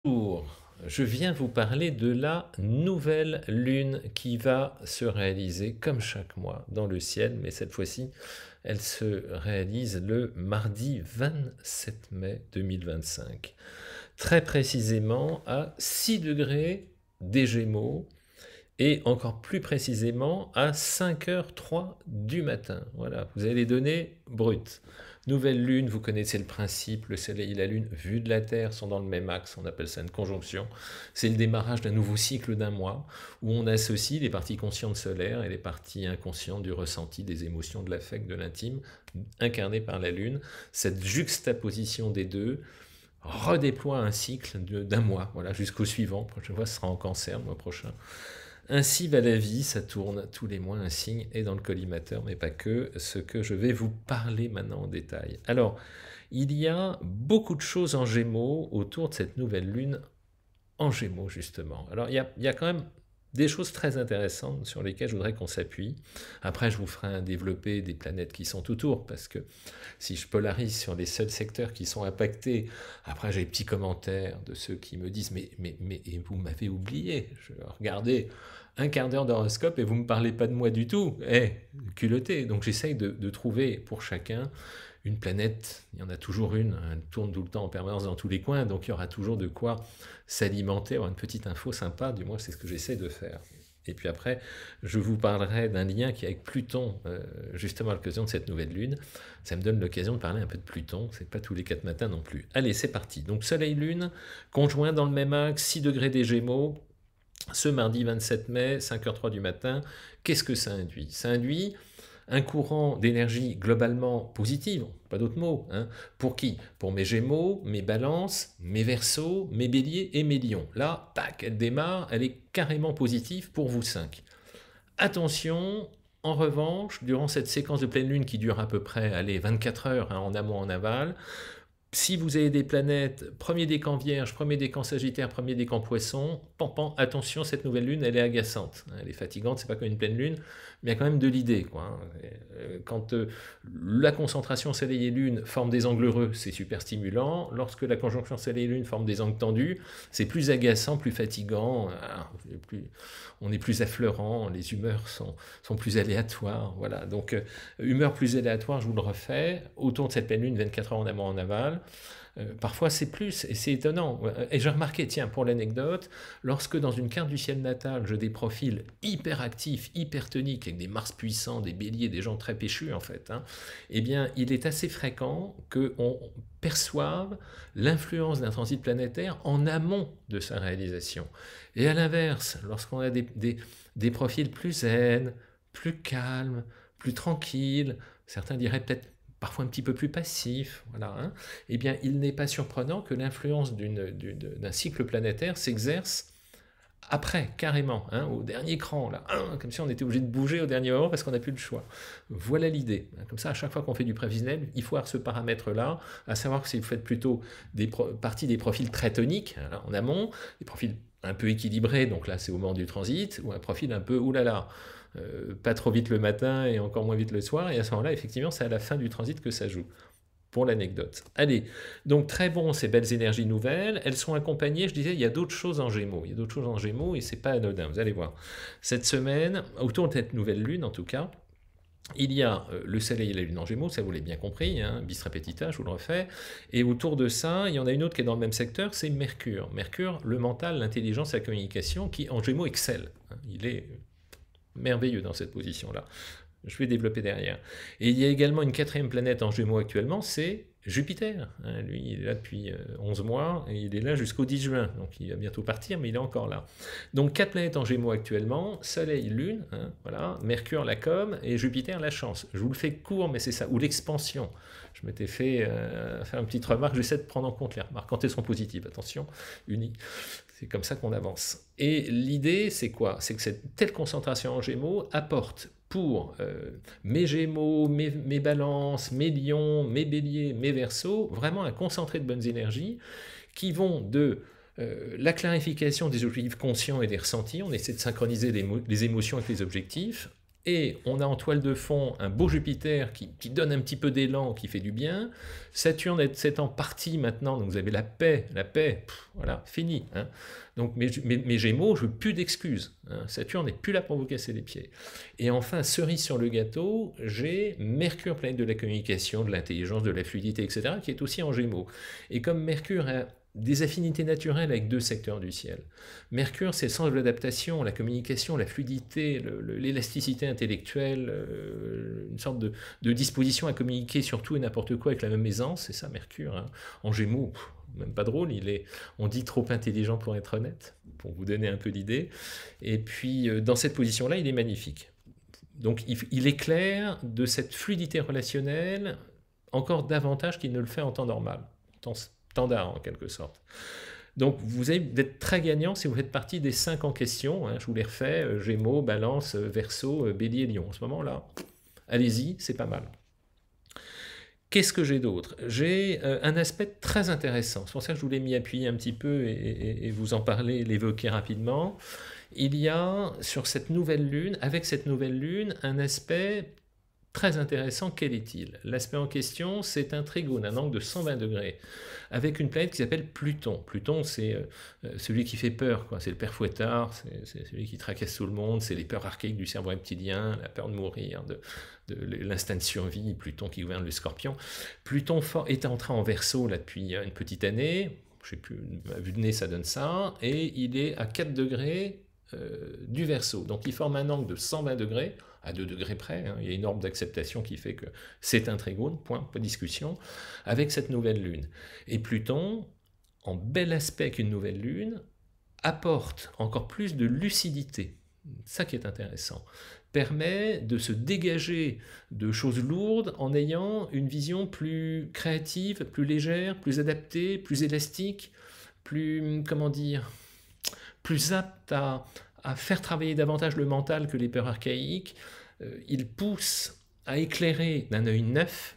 Bonjour, je viens vous parler de la nouvelle lune qui va se réaliser comme chaque mois dans le ciel, mais cette fois-ci, elle se réalise le mardi 27 mai 2025, très précisément à 6 degrés des Gémeaux et encore plus précisément à 5h03 du matin. Voilà, vous avez les données brutes. Nouvelle lune, vous connaissez le principe, le soleil et la lune, vus de la Terre, sont dans le même axe, on appelle ça une conjonction. C'est le démarrage d'un nouveau cycle d'un mois, où on associe les parties conscientes solaires et les parties inconscientes du ressenti, des émotions, de l'affect, de l'intime, incarnées par la lune. Cette juxtaposition des deux redéploie un cycle d'un mois, voilà, jusqu'au suivant. La prochaine fois, ce sera en Cancer, le mois prochain. Ainsi va la vie, ça tourne tous les mois, un signe est dans le collimateur, mais pas que, ce que je vais vous parler maintenant en détail. Alors, il y a beaucoup de choses en Gémeaux autour de cette nouvelle lune en Gémeaux, justement. Alors, il y a quand même des choses très intéressantes sur lesquelles je voudrais qu'on s'appuie. Après, je vous ferai un développé des planètes qui sont autour, parce que si je polarise sur les seuls secteurs qui sont impactés, après j'ai des petits commentaires de ceux qui me disent mais vous m'avez oublié, je regardais un quart d'heure d'horoscope et vous ne me parlez pas de moi du tout. Culotté. Donc j'essaye de trouver pour chacun une planète, il y en a toujours une, elle tourne tout le temps en permanence dans tous les coins, donc il y aura toujours de quoi s'alimenter, avoir une petite info sympa, du moins c'est ce que j'essaie de faire. Et puis après, je vous parlerai d'un lien qui est avec Pluton, justement à l'occasion de cette nouvelle lune. Ça me donne l'occasion de parler un peu de Pluton, c'est pas tous les 4 matins non plus. Allez, c'est parti. Donc Soleil-Lune, conjoint dans le même axe, 6 degrés des Gémeaux, ce mardi 27 mai, 5h03 du matin. Qu'est-ce que ça induit? Ça induit un courant d'énergie globalement positive, pas d'autres mots. Hein. Pour qui? Pour mes Gémeaux, mes Balances, mes Verseaux, mes Béliers et mes Lions. Là, tac, elle démarre, elle est carrément positive pour vous 5. Attention, en revanche, durant cette séquence de pleine lune qui dure à peu près, allez, 24 heures hein, en amont, en aval, si vous avez des planètes, premier décan Vierge, premier décan Sagittaire, premier décan Poisson, pan, attention, cette nouvelle lune, elle est agaçante. Elle est fatigante, c'est pas comme une pleine lune, mais il y a quand même de l'idée. Quand la concentration Soleil et Lune forme des angles heureux, c'est super stimulant. Lorsque la conjonction Soleil et Lune forme des angles tendus, c'est plus agaçant, plus fatigant, on est plus affleurant, les humeurs sont plus aléatoires. Voilà. Donc, humeur plus aléatoire, je vous le refais, autour de cette pleine lune, 24 heures en amont, en aval. Parfois c'est plus, et c'est étonnant. Et j'ai remarqué, tiens, pour l'anecdote, lorsque dans une carte du ciel natal, j'ai des profils hyper actifs, hyper toniques, avec des Mars puissants, des béliers, des gens très péchus en fait, hein, eh bien il est assez fréquent qu'on perçoive l'influence d'un transit planétaire en amont de sa réalisation. Et à l'inverse, lorsqu'on a des profils plus zen, plus calmes, plus tranquilles, certains diraient peut-être parfois un petit peu plus passif, voilà, hein, eh bien, il n'est pas surprenant que l'influence d'un cycle planétaire s'exerce après, carrément, hein, au dernier cran, là, comme si on était obligé de bouger au dernier moment parce qu'on n'a plus le choix. Voilà l'idée. Comme ça, à chaque fois qu'on fait du prévisionnel, il faut avoir ce paramètre-là, à savoir que si vous faites plutôt partie des profils très toniques, hein, en amont, des profils un peu équilibrés, donc là c'est au moment du transit, ou un profil un peu oulala. Pas trop vite le matin et encore moins vite le soir, et à ce moment-là, effectivement, c'est à la fin du transit que ça joue, pour l'anecdote. Allez, donc très bon, ces belles énergies nouvelles, elles sont accompagnées, je disais, il y a d'autres choses en Gémeaux, il y a d'autres choses en Gémeaux, et c'est pas anodin, vous allez voir. Cette semaine, autour de cette nouvelle lune, en tout cas, il y a le soleil et la lune en Gémeaux, ça vous l'avez bien compris, hein, bis repetita, je vous le refais, et autour de ça, il y en a une autre qui est dans le même secteur, c'est Mercure. Mercure, le mental, l'intelligence, la communication, qui en Gémeaux excelle. Il est merveilleux dans cette position-là. Je vais développer derrière. Et il y a également une 4e planète en Gémeaux actuellement, c'est Jupiter. Lui, il est là depuis 11 mois, et il est là jusqu'au 10 juin, donc il va bientôt partir, mais il est encore là. Donc 4 planètes en Gémeaux actuellement, Soleil, Lune, hein, voilà, Mercure, la com, et Jupiter, la chance. Je vous le fais court, mais c'est ça, ou l'expansion. Je m'étais fait faire une petite remarque, j'essaie de prendre en compte les remarques, quand elles sont positives, attention, unies. C'est comme ça qu'on avance. Et l'idée, c'est quoi? C'est que cette telle concentration en Gémeaux apporte pour mes Gémeaux, mes Balances, mes Lions, mes Béliers, mes Verseaux, vraiment un concentré de bonnes énergies qui vont de la clarification des objectifs conscients et des ressentis, on essaie de synchroniser les émotions avec les objectifs, et on a en toile de fond un beau Jupiter qui donne un petit peu d'élan, qui fait du bien. Saturne est en partie maintenant, donc vous avez la paix, voilà, fini. Hein. Donc mes Gémeaux, je veux plus d'excuses. Hein. Saturne n'est plus là pour vous casser les pieds. Et enfin, cerise sur le gâteau, j'ai Mercure, planète de la communication, de l'intelligence, de la fluidité, etc., qui est aussi en Gémeaux. Et comme Mercure a des affinités naturelles avec 2 secteurs du ciel. Mercure, c'est le sens de l'adaptation, la communication, la fluidité, l'élasticité intellectuelle, une sorte de disposition à communiquer sur tout et n'importe quoi avec la même aisance, c'est ça Mercure. Hein. En Gémeaux, même pas drôle, on dit trop intelligent pour être honnête, pour vous donner un peu l'idée. Et puis, dans cette position-là, il est magnifique. Donc, il éclaire de cette fluidité relationnelle encore davantage qu'il ne le fait en temps normal, standard en quelque sorte. Donc vous allez être très gagnant si vous faites partie des 5 en question. Hein, je vous les refais, Gémeaux, Balance, Verseau, Bélier, Lion. En ce moment-là, allez-y, c'est pas mal. Qu'est-ce que j'ai d'autre? J'ai un aspect très intéressant. C'est pour ça que je voulais m'y appuyer un petit peu et vous en parler, l'évoquer rapidement. Il y a sur cette nouvelle lune, avec cette nouvelle lune, un aspect très intéressant. Quel est-il? L'aspect en question, c'est un trigone, un angle de 120 degrés, avec une planète qui s'appelle Pluton. Pluton, c'est celui qui fait peur, quoi. C'est le père Fouettard, c'est celui qui tracasse tout le monde, c'est les peurs archaïques du cerveau reptilien, la peur de mourir, de l'instinct de survie, Pluton qui gouverne le Scorpion. Pluton est entré en Verseau là, depuis une petite année, je sais plus, à vue de nez ça donne ça, et il est à 4 degrés du Verseau. Donc il forme un angle de 120 degrés, à 2 degrés près, hein. Il y a une norme d'acceptation qui fait que c'est un trigone, point, pas de discussion, avec cette nouvelle lune. Et Pluton, en bel aspect qu'une nouvelle lune, apporte encore plus de lucidité. Ça qui est intéressant. Permet de se dégager de choses lourdes en ayant une vision plus créative, plus légère, plus adaptée, plus élastique, plus, comment dire, plus apte à faire travailler davantage le mental que les peurs archaïques. Il pousse à éclairer d'un œil neuf.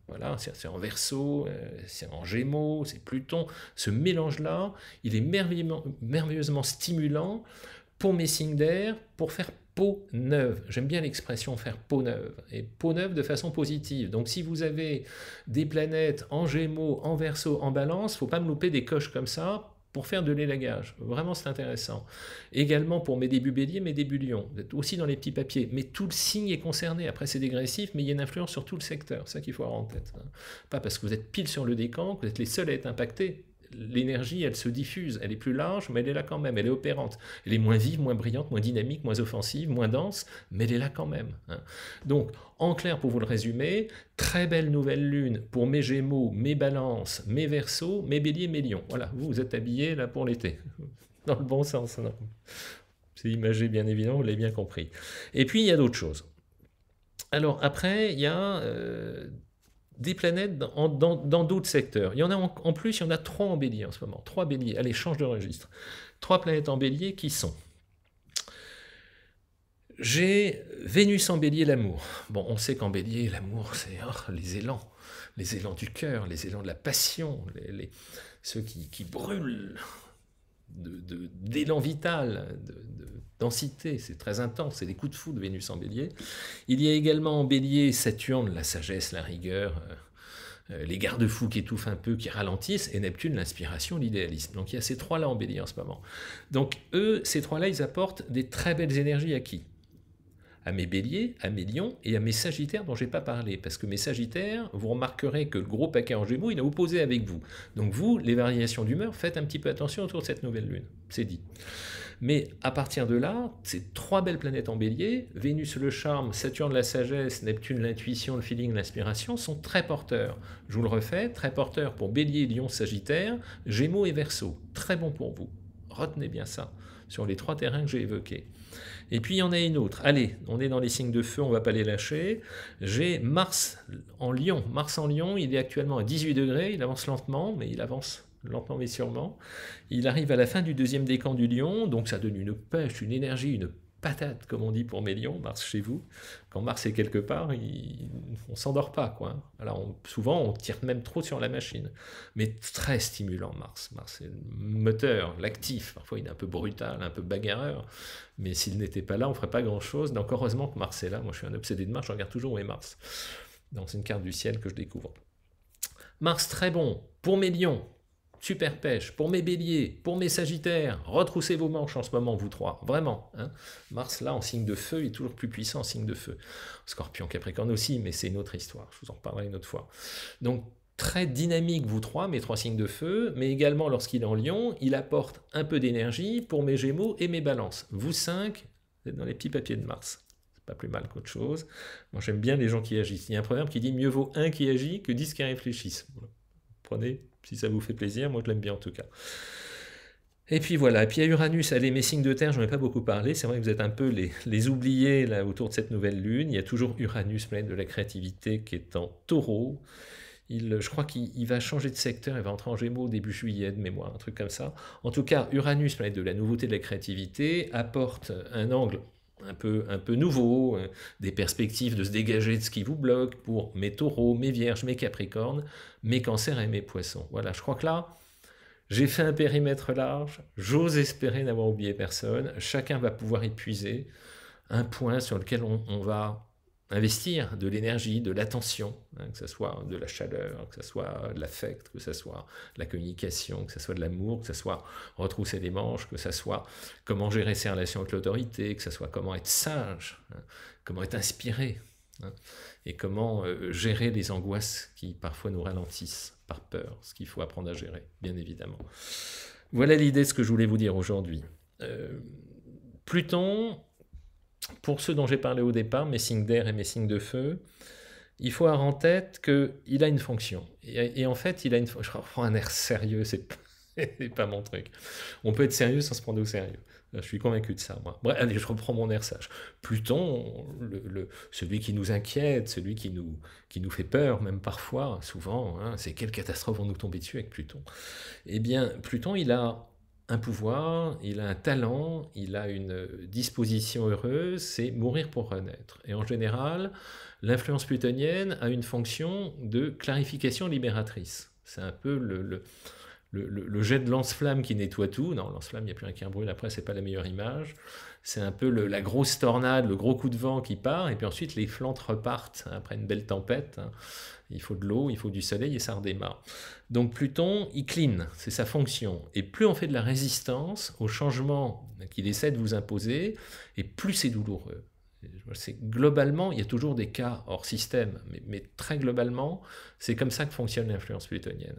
Voilà, c'est en Verseau, c'est en Gémeaux, c'est Pluton. Ce mélange-là, il est merveilleusement stimulant pour mes signes d'air, pour faire peau neuve. J'aime bien l'expression faire peau neuve, et peau neuve de façon positive. Donc si vous avez des planètes en Gémeaux, en Verseau, en Balance, il ne faut pas me louper des coches comme ça pour faire de l'élagage. Vraiment, c'est intéressant. Également pour mes débuts Bélier, mes débuts Lion. Vous êtes aussi dans les petits papiers. Mais tout le signe est concerné. Après, c'est dégressif, mais il y a une influence sur tout le secteur. C'est ça qu'il faut avoir en tête. Pas parce que vous êtes pile sur le décan que vous êtes les seuls à être impactés. L'énergie, elle se diffuse, elle est plus large, mais elle est là quand même, elle est opérante. Elle est moins vive, moins brillante, moins dynamique, moins offensive, moins dense, mais elle est là quand même. Hein. Donc, en clair, pour vous le résumer, très belle nouvelle lune pour mes Gémeaux, mes Balances, mes Verseaux, mes Béliers, mes Lions. Voilà, vous êtes habillés là pour l'été. Dans le bon sens. Non. C'est imagé, bien évidemment, vous l'avez bien compris. Et puis, il y a d'autres choses. Alors, après, il y a... des planètes dans d'autres secteurs. Il y en a en plus, il y en a 3 en Bélier en ce moment. 3 Béliers. Allez, change de registre. 3 planètes en Bélier qui sont... J'ai Vénus en Bélier, l'amour. Bon, on sait qu'en Bélier, l'amour, c'est les élans du cœur, les élans de la passion, ceux qui brûlent d'élan vital, de densité, c'est très intense, c'est des coups de foudre, Vénus en Bélier. Il y a également en Bélier Saturne, la sagesse, la rigueur, les garde-fous qui étouffent un peu, qui ralentissent, et Neptune, l'inspiration, l'idéalisme. Donc il y a ces 3-là en Bélier en ce moment. Donc eux, ces 3-là, ils apportent des très belles énergies à qui? À mes Béliers, à mes Lions et à mes Sagittaires dont je n'ai pas parlé. Parce que mes Sagittaires, vous remarquerez que le gros paquet en Gémeaux, il est opposé avec vous. Donc vous, les variations d'humeur, faites un petit peu attention autour de cette nouvelle lune. C'est dit. Mais à partir de là, ces 3 belles planètes en Bélier, Vénus le charme, Saturne la sagesse, Neptune l'intuition, le feeling, l'inspiration, sont très porteurs. Je vous le refais, très porteurs pour Bélier, Lion, Sagittaire, Gémeaux et Verseau. Très bon pour vous. Retenez bien ça sur les 3 terrains que j'ai évoqués. Et puis il y en a une autre. Allez, on est dans les signes de feu, on ne va pas les lâcher. J'ai Mars en Lion. Mars en Lion, il est actuellement à 18 degrés, il avance lentement, mais il avance lentement mais sûrement. Il arrive à la fin du 2e décan du Lion, donc ça donne une pêche, une énergie, une patate, comme on dit pour mes lions, Mars chez vous. Quand Mars est quelque part, on ne s'endort pas, quoi. Alors, souvent, on tire même trop sur la machine. Mais très stimulant, Mars. Mars, c'est le moteur, l'actif. Parfois, il est un peu brutal, un peu bagarreur. Mais s'il n'était pas là, on ne ferait pas grand-chose. Donc, heureusement que Mars est là. Moi, je suis un obsédé de Mars. Je regarde toujours où est Mars. Dans une carte du ciel que je découvre. Mars, très bon. Pour mes lions, super pêche. Pour mes béliers, pour mes sagittaires, retroussez vos manches en ce moment, vous trois. Vraiment. Hein. Mars, là, en signe de feu, il est toujours plus puissant en signe de feu. Scorpion, Capricorne aussi, mais c'est une autre histoire. Je vous en reparlerai une autre fois. Donc, très dynamique, vous trois, mes trois signes de feu, mais également, lorsqu'il est en lion, il apporte un peu d'énergie pour mes gémeaux et mes balances. Vous cinq, vous êtes dans les petits papiers de Mars. C'est pas plus mal qu'autre chose. Moi, j'aime bien les gens qui agissent. Il y a un proverbe qui dit « Mieux vaut un qui agit que 10 qui réfléchissent ». Voilà. Prenez, si ça vous fait plaisir, moi je l'aime bien en tout cas. Et puis voilà, et puis il y a Uranus, allez, mes signes de terre, j'en ai pas beaucoup parlé, c'est vrai que vous êtes un peu les oubliés là autour de cette nouvelle lune, il y a toujours Uranus, planète de la créativité, qui est en taureau. Je crois qu'il va changer de secteur, il va entrer en Gémeaux début juillet de mémoire, un truc comme ça. En tout cas, Uranus, planète de la nouveauté, de la créativité, apporte un angle un peu nouveau, des perspectives de se dégager de ce qui vous bloque pour mes taureaux, mes vierges, mes capricornes, mes cancers et mes poissons. Voilà, je crois que là, j'ai fait un périmètre large, j'ose espérer n'avoir oublié personne, chacun va pouvoir épuiser un point sur lequel on va investir de l'énergie, de l'attention, hein, que ce soit de la chaleur, que ce soit de l'affect, que ce soit de la communication, que ce soit de l'amour, que ce soit retrousser les manches, que ce soit comment gérer ses relations avec l'autorité, que ce soit comment être sage, hein, comment être inspiré, hein, et comment gérer les angoisses qui parfois nous ralentissent par peur, ce qu'il faut apprendre à gérer, bien évidemment. Voilà l'idée de ce que je voulais vous dire aujourd'hui. Pluton, pour ceux dont j'ai parlé au départ, mes signes d'air et mes signes de feu, il faut avoir en tête qu'il a une fonction. Et en fait, il a une fonction. Je reprends un air sérieux, c'est pas mon truc. On peut être sérieux sans se prendre au sérieux. Je suis convaincu de ça, moi. Bref, allez, je reprends mon air sage. Pluton, celui qui nous inquiète, celui qui nous fait peur, même parfois, souvent, hein, c'est quelle catastrophe vont nous tomber dessus avec Pluton. Eh bien, Pluton, il a un pouvoir, il a un talent, il a une disposition heureuse, c'est mourir pour renaître. Et en général, l'influence plutonienne a une fonction de clarification libératrice. C'est un peu le jet de lance-flamme qui nettoie tout. Non, lance-flamme, il n'y a plus rien qui brûle, après, c'est pas la meilleure image. C'est un peu la grosse tornade, le gros coup de vent qui part, et puis ensuite les flancs repartent après une belle tempête. Hein. Il faut de l'eau, il faut du soleil, et ça redémarre. Donc Pluton, il clean, c'est sa fonction. Et plus on fait de la résistance au changement qu'il essaie de vous imposer, et plus c'est douloureux. Globalement, il y a toujours des cas hors système, mais très globalement, c'est comme ça que fonctionne l'influence plutonienne.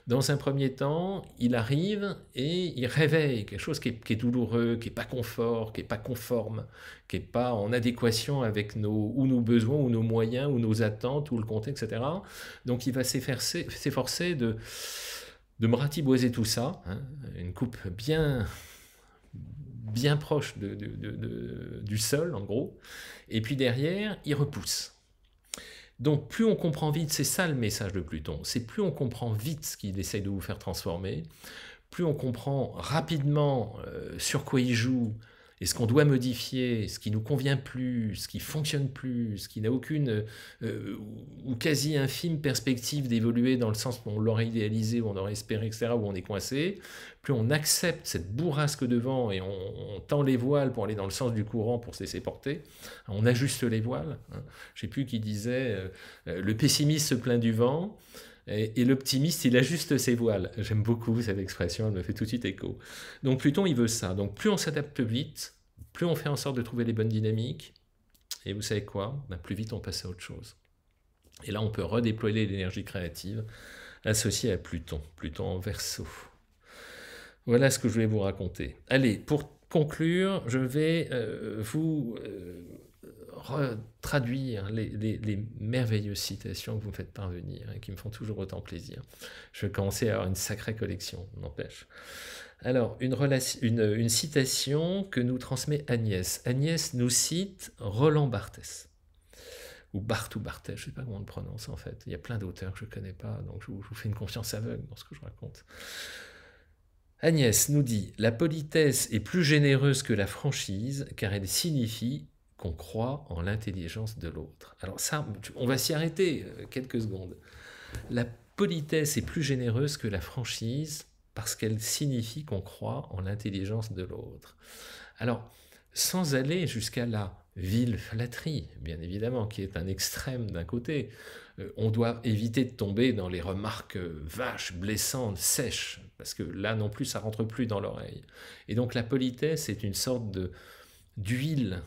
Dans un premier temps, il arrive et il réveille quelque chose qui est douloureux, qui n'est pas confort, qui n'est pas conforme, qui n'est pas en adéquation avec nos besoins, ou nos moyens, ou nos attentes, ou le contexte, etc. Donc il va s'efforcer de me ratiboiser tout ça, hein, une coupe bien proche du sol, en gros, et puis derrière, il repousse. Donc plus on comprend vite, c'est ça le message de Pluton, c'est plus on comprend vite ce qu'il essaye de vous faire transformer, plus on comprend rapidement sur quoi il joue, et ce qu'on doit modifier, ce qui nous convient plus, ce qui fonctionne plus, ce qui n'a aucune ou quasi infime perspective d'évoluer dans le sens où on l'aurait idéalisé, où on aurait espéré, etc., où on est coincé, plus on accepte cette bourrasque de vent et on tend les voiles pour aller dans le sens du courant pour se laisser porter, on ajuste les voiles. Hein. Je ne sais plus qui disait le pessimiste se plaint du vent, et l'optimiste, il ajuste ses voiles. J'aime beaucoup cette expression, elle me fait tout de suite écho. Donc Pluton, il veut ça. Donc plus on s'adapte vite, plus on fait en sorte de trouver les bonnes dynamiques, et vous savez quoi ? Plus vite on passe à autre chose. Et là, on peut redéployer l'énergie créative associée à Pluton. Pluton en Verseau. Voilà ce que je voulais vous raconter. Allez, pour conclure, je vais vous traduire les merveilleuses citations que vous me faites parvenir et qui me font toujours autant plaisir. Je vais commencer à avoir une sacrée collection, n'empêche. Alors, une citation que nous transmet Agnès. Agnès nous cite Roland Barthès, ou Barth ou Barthès, je ne sais pas comment on le prononce en fait. Il y a plein d'auteurs que je ne connais pas, donc je vous fais une confiance aveugle dans ce que je raconte. Agnès nous dit « La politesse est plus généreuse que la franchise car elle signifie qu'on croit en l'intelligence de l'autre. » Alors ça, on va s'y arrêter quelques secondes. La politesse est plus généreuse que la franchise parce qu'elle signifie qu'on croit en l'intelligence de l'autre. Alors, sans aller jusqu'à la vile flatterie, bien évidemment, qui est un extrême d'un côté, on doit éviter de tomber dans les remarques vaches, blessantes, sèches, parce que là non plus, ça rentre plus dans l'oreille. Et donc la politesse est une sorte d'huile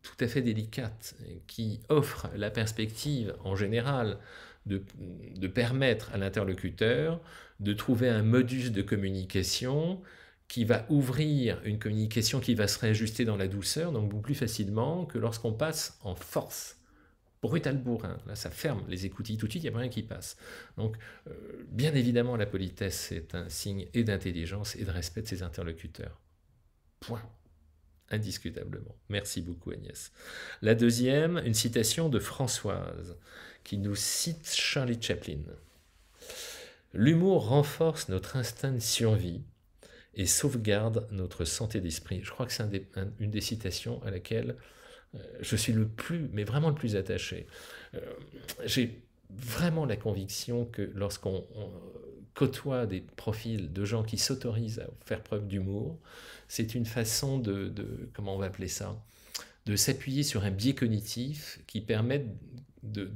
tout à fait délicate, qui offre la perspective, en général, de permettre à l'interlocuteur de trouver un modus de communication qui va ouvrir une communication qui va se réajuster dans la douceur, donc beaucoup plus facilement que lorsqu'on passe en force. Brutal bourrin, là ça ferme les écoutilles tout de suite, il n'y a rien qui passe. Donc bien évidemment la politesse est un signe et d'intelligence et de respect de ses interlocuteurs. Point. Indiscutablement. Merci beaucoup Agnès. La deuxième, une citation de Françoise qui nous cite Charlie Chaplin. L'humour renforce notre instinct de survie et sauvegarde notre santé d'esprit. Je crois que c'est une des citations à laquelle je suis mais vraiment le plus attaché. J'ai vraiment la conviction que lorsqu'on côtoie des profils de gens qui s'autorisent à faire preuve d'humour, c'est une façon comment on va appeler ça, de s'appuyer sur un biais cognitif qui permet de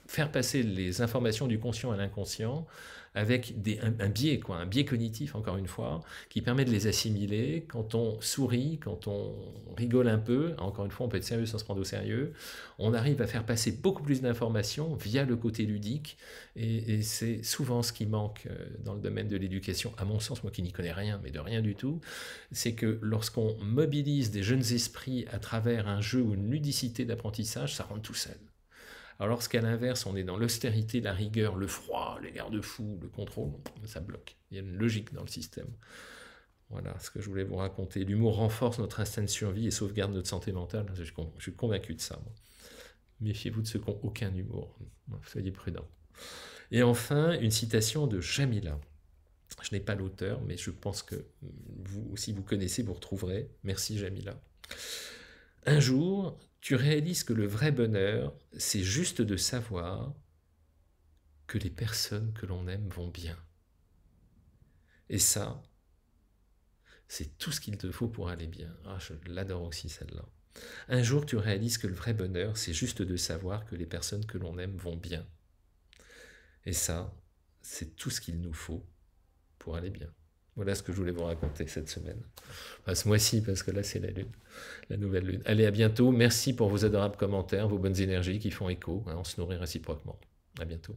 faire passer les informations du conscient à l'inconscient avec un biais cognitif, encore une fois, qui permet de les assimiler. Quand on sourit, quand on rigole un peu, encore une fois, on peut être sérieux sans se prendre au sérieux, on arrive à faire passer beaucoup plus d'informations via le côté ludique, et c'est souvent ce qui manque dans le domaine de l'éducation, à mon sens, moi qui n'y connais rien, mais de rien du tout, c'est que lorsqu'on mobilise des jeunes esprits à travers un jeu ou une ludicité d'apprentissage, ça rentre tout seul. Alors lorsqu'à l'inverse, on est dans l'austérité, la rigueur, le froid, les garde-fous, le contrôle, ça bloque. Il y a une logique dans le système. Voilà ce que je voulais vous raconter. L'humour renforce notre instinct de survie et sauvegarde notre santé mentale. Je suis convaincu de ça. Moi. Méfiez-vous de ceux qui n'ont aucun humour. Soyez prudents. Et enfin, une citation de Jamila. Je n'ai pas l'auteur, mais je pense que vous, si vous connaissez, vous retrouverez. Merci Jamila. Un jour, tu réalises que le vrai bonheur, c'est juste de savoir que les personnes que l'on aime vont bien. Et ça, c'est tout ce qu'il te faut pour aller bien. Ah, je l'adore aussi celle-là. Un jour, tu réalises que le vrai bonheur, c'est juste de savoir que les personnes que l'on aime vont bien. Et ça, c'est tout ce qu'il nous faut pour aller bien. Voilà ce que je voulais vous raconter cette semaine. Enfin, ce mois-ci, parce que là, c'est la lune, la nouvelle lune. Allez, à bientôt. Merci pour vos adorables commentaires, vos bonnes énergies qui font écho. On se nourrit réciproquement. À bientôt.